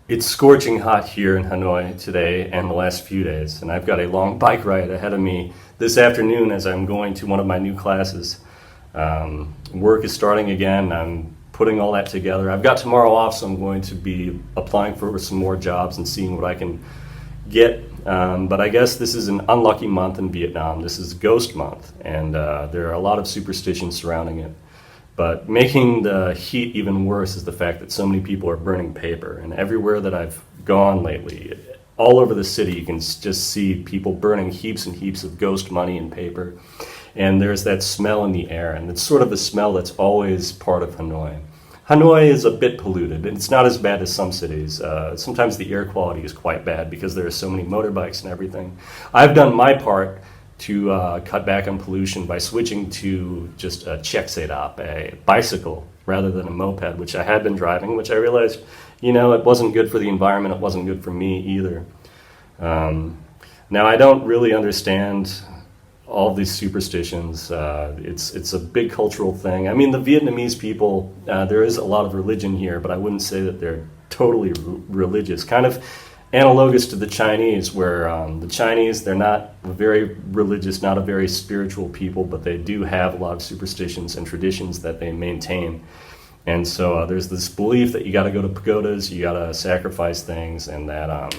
It's scorching hot here in Hanoi today and the last few days, and I've got a long bike ride ahead of me this afternoon as I'm going to one of my new classes. Work is starting again. I'm putting all that together. I've got tomorrow off, so I'm going to be applying for some more jobs and seeing what I can get. But I guess this is an unlucky month in Vietnam. This is Ghost Month, and there are a lot of superstitions surrounding it. But making the heat even worse is the fact that so many people are burning paper. And everywhere that I've gone lately, all over the city, you can just see people burning heaps and heaps of ghost money and paper. And there's that smell in the air, and it's sort of a smell that's always part of Hanoi. Hanoi is a bit polluted, and it's not as bad as some cities. Sometimes the air quality is quite bad because there are so many motorbikes and everything. I've done my part to cut back on pollution by switching to just a Chexedap, a bicycle, rather than a moped, which I had been driving, which I realized, it wasn't good for the environment, it wasn't good for me either. Now, I don't really understand all of these superstitions. It's a big cultural thing. I mean, the Vietnamese people, there is a lot of religion here, but I wouldn't say that they're totally religious. Kind of analogous to the Chinese, where the Chinese, they're not very religious, not a very spiritual people, but they do have a lot of superstitions and traditions that they maintain. And so there's this belief that you got to go to pagodas, you got to sacrifice things, and that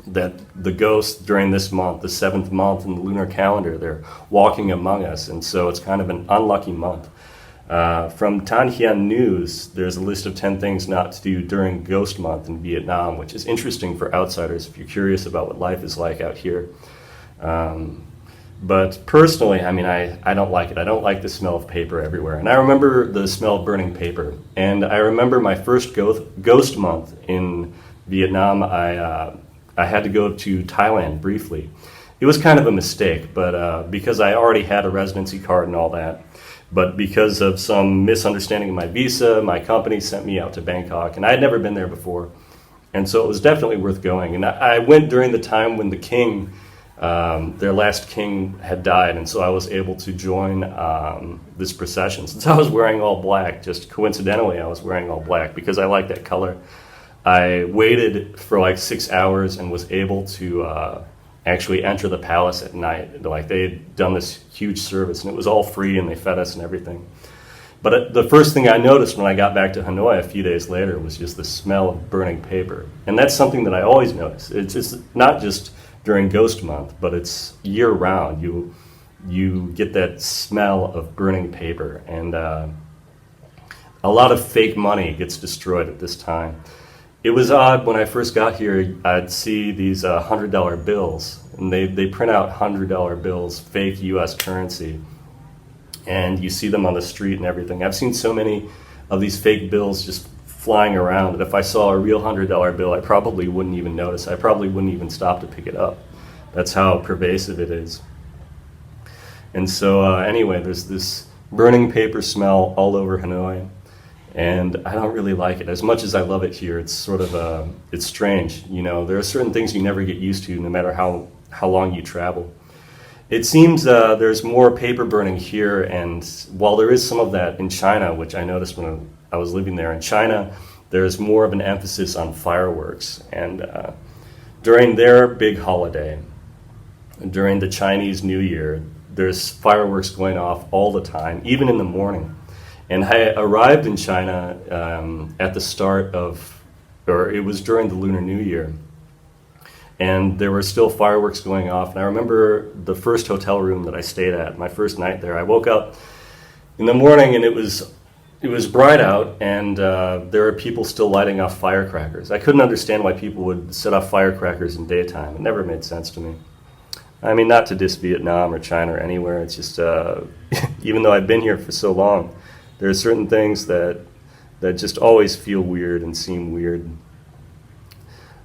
the ghosts during this month, the 7th month in the lunar calendar, they're walking among us. And so it's kind of an unlucky month. From Tan Hien News, there's a list of 10 things not to do during Ghost Month in Vietnam, which is interesting for outsiders if you're curious about what life is like out here. But personally, I mean, I don't like it. I don't like the smell of paper everywhere. And I remember the smell of burning paper. And I remember my first Ghost Month in Vietnam, I had to go to Thailand briefly. It was kind of a mistake, but because I already had a residency card and all that. But because of some misunderstanding of my visa, my company sent me out to Bangkok, and I had never been there before. And so it was definitely worth going. And I went during the time when the king, their last king, had died, and so I was able to join this procession. Since I was wearing all black, just coincidentally I was wearing all black because I like that color. I waited for like 6 hours and was able to actually enter the palace at night. Like, they had done this huge service, and it was all free, and they fed us and everything. But the first thing I noticed when I got back to Hanoi a few days later was just the smell of burning paper. And that's something that I always notice. It's not just during Ghost Month, but it's year-round. You get that smell of burning paper, and a lot of fake money gets destroyed at this time. It was odd when I first got here. I'd see these $100 bills, and they print out $100 bills, fake U.S. currency, and you see them on the street and everything. I've seen so many of these fake bills just flying around that if I saw a real $100 bill, I probably wouldn't even notice. I probably wouldn't even stop to pick it up. That's how pervasive it is. And so anyway, there's this burning paper smell all over Hanoi. And I don't really like it. As much as I love it here, it's sort of, it's strange. There are certain things you never get used to no matter how long you travel. It seems there's more paper burning here, and while there is some of that in China, which I noticed when I was living there, in China, there's more of an emphasis on fireworks. And during their big holiday, during the Chinese New Year, there's fireworks going off all the time, even in the morning. And I arrived in China at the start of, or it was during the Lunar New Year, and there were still fireworks going off. And I remember the first hotel room that I stayed at, my first night there. I woke up in the morning, and it was bright out, and there were people still lighting off firecrackers. I couldn't understand why people would set off firecrackers in daytime. It never made sense to me. I mean, not to diss Vietnam or China or anywhere. It's just, even though I've been here for so long, there are certain things that just always feel weird and seem weird.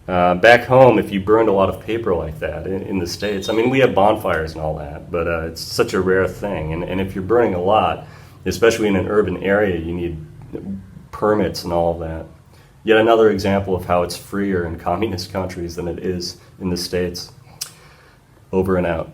Back home, if you burned a lot of paper like that in the States, I mean, we have bonfires and all that, but it's such a rare thing. And if you're burning a lot, especially in an urban area, you need permits and all of that. Yet another example of how it's freer in communist countries than it is in the States. Over and out.